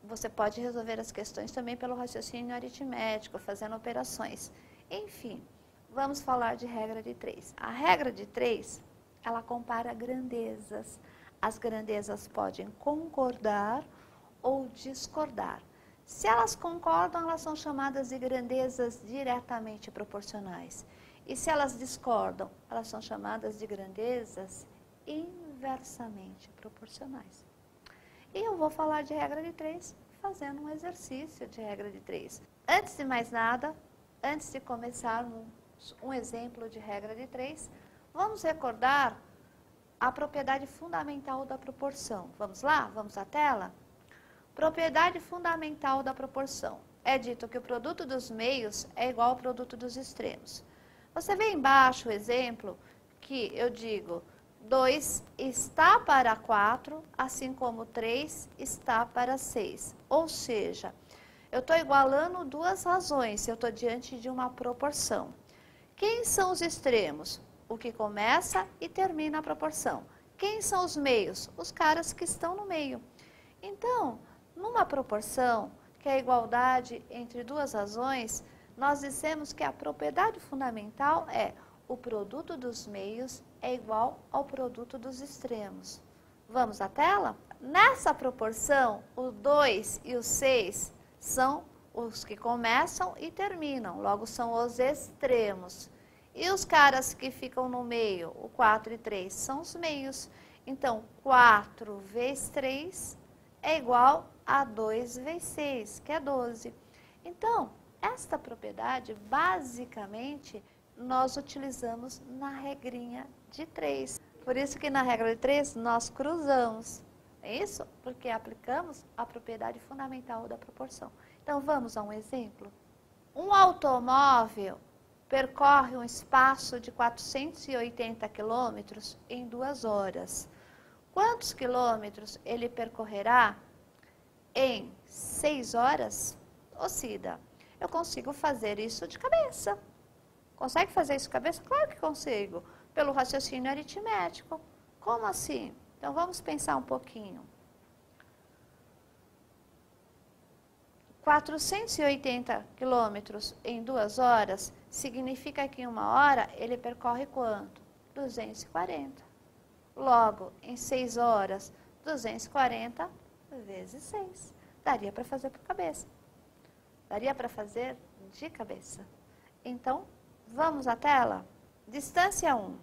[SPEAKER 1] você pode resolver as questões também pelo raciocínio aritmético, fazendo operações. Enfim, vamos falar de regra de 3. A regra de 3, ela compara grandezas. As grandezas podem concordar ou discordar. Se elas concordam, elas são chamadas de grandezas diretamente proporcionais. E se elas discordam, elas são chamadas de grandezas inversamente proporcionais. E eu vou falar de regra de 3 fazendo um exercício de regra de 3. Antes de mais nada, antes de começarmos um exemplo de regra de 3, vamos recordar a propriedade fundamental da proporção. Vamos lá? Vamos à tela? Propriedade fundamental da proporção. É dito que o produto dos meios é igual ao produto dos extremos. Você vê embaixo o exemplo que eu digo 2 está para 4, assim como 3 está para 6. Ou seja, eu estou igualando duas razões, eu estou diante de uma proporção. Quem são os extremos? O que começa e termina a proporção. Quem são os meios? Os caras que estão no meio. Então, numa proporção, que é a igualdade entre duas razões, nós dissemos que a propriedade fundamental é o produto dos meios é igual ao produto dos extremos. Vamos à tela? Nessa proporção, o 2 e o 6 são os que começam e terminam, logo são os extremos. E os caras que ficam no meio, o 4 e 3, são os meios. Então, 4 vezes 3 é igual a 2 vezes 6, que é 12. Então, esta propriedade, basicamente, nós utilizamos na regrinha de 3. Por isso que na regra de 3 nós cruzamos. É isso? Porque aplicamos a propriedade fundamental da proporção. Então, vamos a um exemplo. Um automóvel percorre um espaço de 480 quilômetros em 2 horas. Quantos quilômetros ele percorrerá em 6 horas? Ô Cida, eu consigo fazer isso de cabeça. Consegue fazer isso de cabeça? Claro que consigo. Pelo raciocínio aritmético. Como assim? Então, vamos pensar um pouquinho. 480 quilômetros em 2 horas significa que em 1 hora ele percorre quanto? 240. Logo, em 6 horas, 240 vezes 6. Daria para fazer por cabeça. Daria para fazer de cabeça. Então, vamos à tela? Distância 1.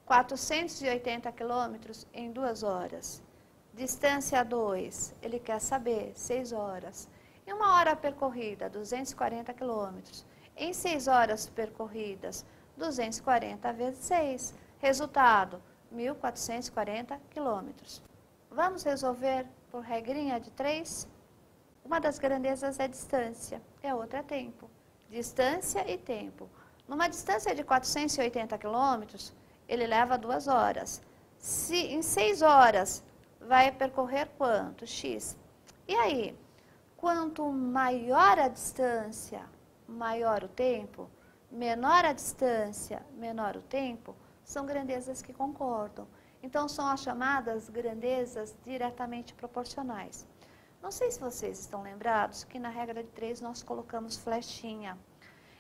[SPEAKER 1] 480 quilômetros em 2 horas. Distância 2, ele quer saber, 6 horas. Em 1 hora percorrida, 240 quilômetros. Em 6 horas percorridas, 240 vezes 6. Resultado, 1.440 quilômetros. Vamos resolver por regrinha de 3? Uma das grandezas é distância, a outra é tempo. Distância e tempo. Numa distância de 480 quilômetros, ele leva 2 horas. Se em 6 horas vai percorrer quanto? X. E aí, quanto maior a distância, maior o tempo, menor a distância, menor o tempo, são grandezas que concordam. Então, são as chamadas grandezas diretamente proporcionais. Não sei se vocês estão lembrados que na regra de 3 nós colocamos flechinha.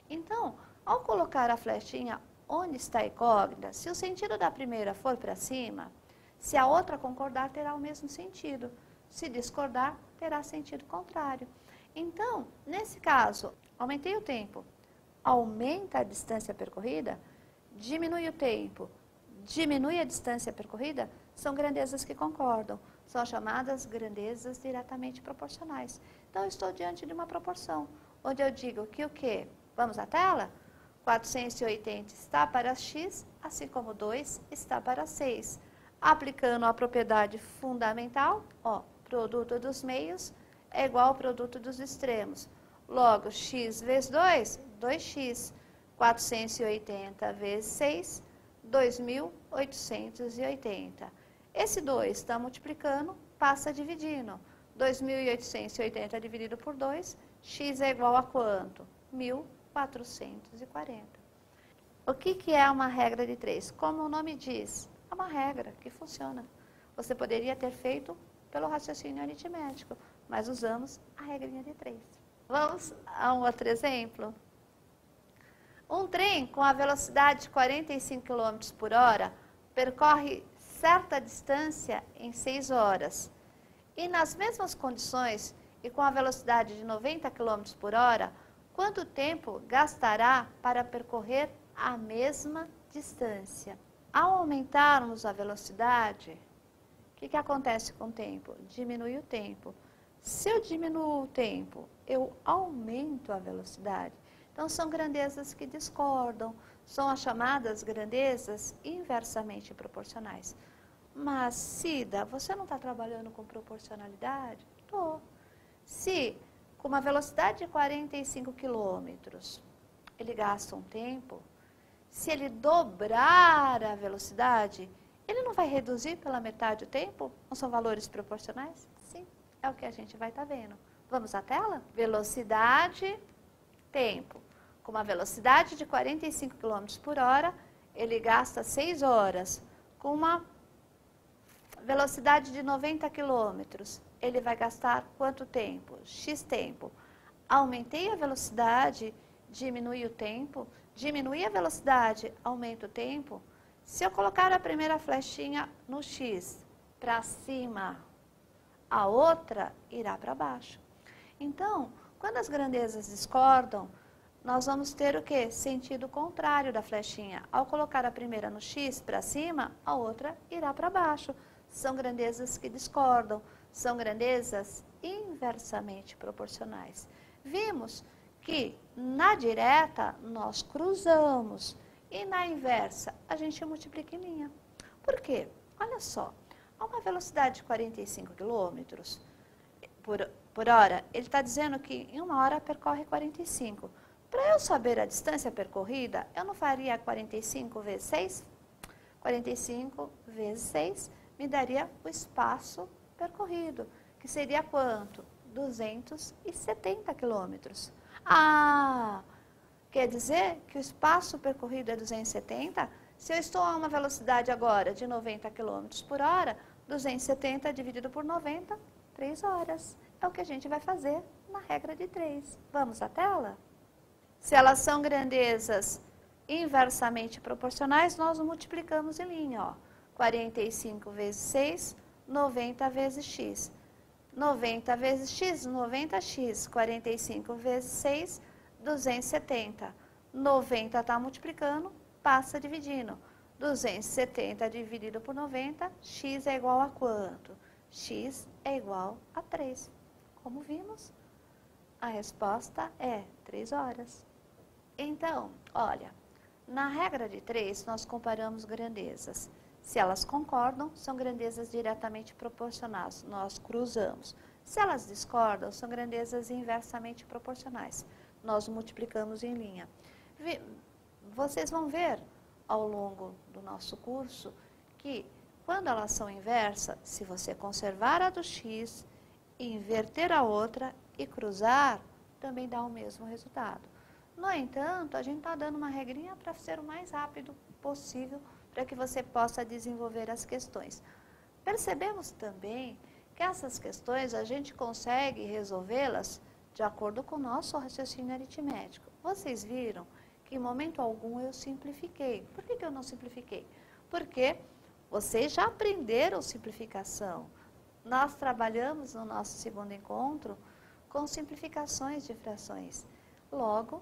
[SPEAKER 1] Então, ao colocar a flechinha onde está a incógnita, se o sentido da primeira for para cima, se a outra concordar, terá o mesmo sentido. Se discordar, terá sentido contrário. Então, nesse caso, aumentei o tempo, aumenta a distância percorrida, diminui o tempo, diminui a distância percorrida, são grandezas que concordam. São chamadas grandezas diretamente proporcionais. Então, eu estou diante de uma proporção, onde eu digo que o quê? Vamos à tela? 480 está para x, assim como 2 está para 6. Aplicando a propriedade fundamental, ó, produto dos meios é igual ao produto dos extremos. Logo, x vezes 2, 2x. 480 vezes 6, 2.880. Esse 2 está multiplicando, passa dividindo. 2.880 dividido por 2, x é igual a quanto? 1.440. O que é uma regra de 3? Como o nome diz, é uma regra que funciona. Você poderia ter feito pelo raciocínio aritmético, mas usamos a regrinha de 3. Vamos a um outro exemplo? Um trem com a velocidade de 45 km por hora percorre certa distância em 6 horas. E nas mesmas condições e com a velocidade de 90 km por hora, quanto tempo gastará para percorrer a mesma distância? Ao aumentarmos a velocidade, o que acontece com o tempo? Diminui o tempo. Se eu diminuo o tempo, eu aumento a velocidade. Então, são grandezas que discordam, são as chamadas grandezas inversamente proporcionais. Mas, Cida, você não está trabalhando com proporcionalidade? Estou. Se, com uma velocidade de 45 quilômetros, ele gasta um tempo, se ele dobrar a velocidade, ele não vai reduzir pela metade o tempo? Não são valores proporcionais? Sim, é o que a gente vai estar vendo. Vamos à tela? Velocidade, tempo. Com uma velocidade de 45 km por hora, ele gasta 6 horas. Com uma velocidade de 90 km, ele vai gastar quanto tempo? X tempo. Aumentei a velocidade, diminui o tempo. Diminui a velocidade, aumenta o tempo. Se eu colocar a primeira flechinha no X para cima, a outra irá para baixo. Então, quando as grandezas discordam, nós vamos ter o quê? Sentido contrário da flechinha. Ao colocar a primeira no X para cima, a outra irá para baixo. São grandezas que discordam, são grandezas inversamente proporcionais. Vimos que na direta nós cruzamos e na inversa a gente multiplica em linha. Por quê? Olha só, a uma velocidade de 45 km por hora, ele está dizendo que em 1 hora percorre 45. Para eu saber a distância percorrida, eu não faria 45 vezes 6? 45 vezes 6 me daria o espaço percorrido, que seria quanto? 270 quilômetros. Ah, quer dizer que o espaço percorrido é 270? Se eu estou a uma velocidade agora de 90 km por hora, 270 dividido por 90, 3 horas. É o que a gente vai fazer na regra de 3. Vamos à tela? Se elas são grandezas inversamente proporcionais, nós multiplicamos em linha, ó. 45 vezes 6, 90 vezes x. 90 vezes x, 90x. 45 vezes 6, 270. 90 está multiplicando, passa dividindo. 270 dividido por 90, x é igual a quanto? X é igual a 3. Como vimos, a resposta é 3 horas. Então, olha, na regra de 3, nós comparamos grandezas. Se elas concordam, são grandezas diretamente proporcionais, nós cruzamos. Se elas discordam, são grandezas inversamente proporcionais, nós multiplicamos em linha. Vocês vão ver ao longo do nosso curso que, quando elas são inversas, se você conservar a do x, inverter a outra e cruzar, também dá o mesmo resultado. No entanto, a gente está dando uma regrinha para ser o mais rápido possível para que você possa desenvolver as questões. Percebemos também que essas questões a gente consegue resolvê-las de acordo com o nosso raciocínio aritmético. Vocês viram que em momento algum eu simplifiquei. Por que eu não simplifiquei? Porque vocês já aprenderam simplificação. Nós trabalhamos no nosso segundo encontro com simplificações de frações. Logo,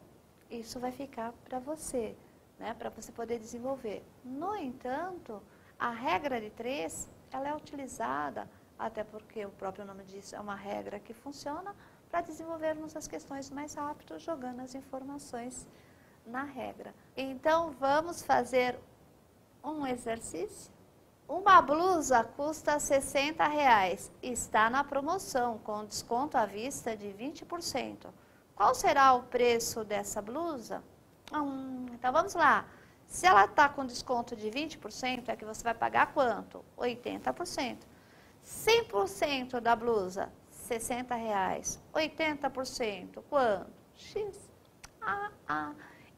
[SPEAKER 1] isso vai ficar para você, né, para você poder desenvolver. No entanto, a regra de 3, ela é utilizada, até porque o próprio nome diz, é uma regra que funciona para desenvolvermos as questões mais rápido, jogando as informações na regra. Então, vamos fazer um exercício. Uma blusa custa R$60, está na promoção, com desconto à vista de 20%. Qual será o preço dessa blusa? Então, vamos lá. Se ela está com desconto de 20%, é que você vai pagar quanto? 80%. 100% da blusa, R$60. 80%, quanto? X.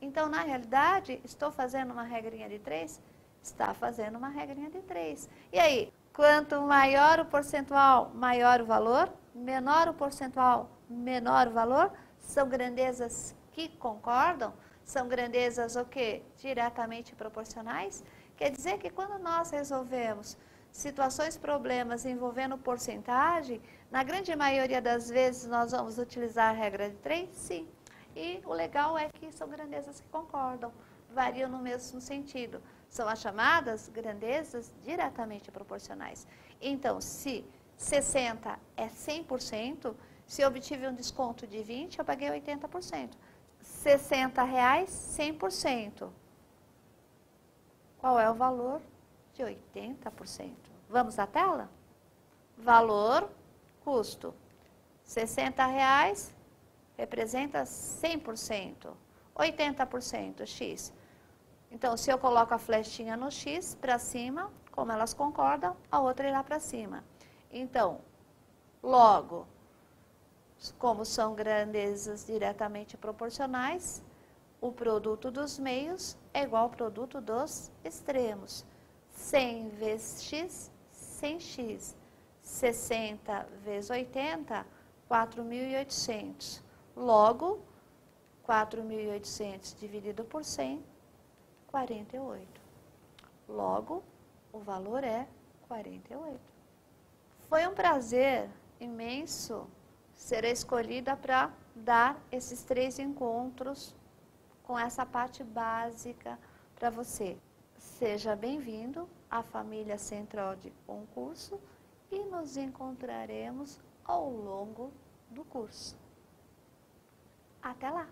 [SPEAKER 1] Então, na realidade, estou fazendo uma regrinha de 3? Está fazendo uma regrinha de 3. E aí, quanto maior o percentual, maior o valor? Menor o percentual, menor o valor? São grandezas que concordam? São grandezas o quê? Diretamente proporcionais? Quer dizer que quando nós resolvemos situações, problemas envolvendo porcentagem, na grande maioria das vezes nós vamos utilizar a regra de 3? Sim. E o legal é que são grandezas que concordam, variam no mesmo sentido. São as chamadas grandezas diretamente proporcionais. Então, se 60 é 100%, se eu obtive um desconto de 20, eu paguei 80%. R$60, 100%. Qual é o valor de 80%? Vamos à tela? Valor, custo. R$60 representa 100%. 80%, X. Então, se eu coloco a flechinha no X para cima, como elas concordam, a outra irá para cima. Então, logo, como são grandezas diretamente proporcionais, o produto dos meios é igual ao produto dos extremos. 100 vezes x, 100x. 60 vezes 80, 4.800. Logo, 4.800 dividido por 100, 48. Logo, o valor é 48. Foi um prazer imenso ser escolhida para dar esses 3 encontros com essa parte básica para você. Seja bem-vindo à família Central de Concurso e nos encontraremos ao longo do curso. Até lá!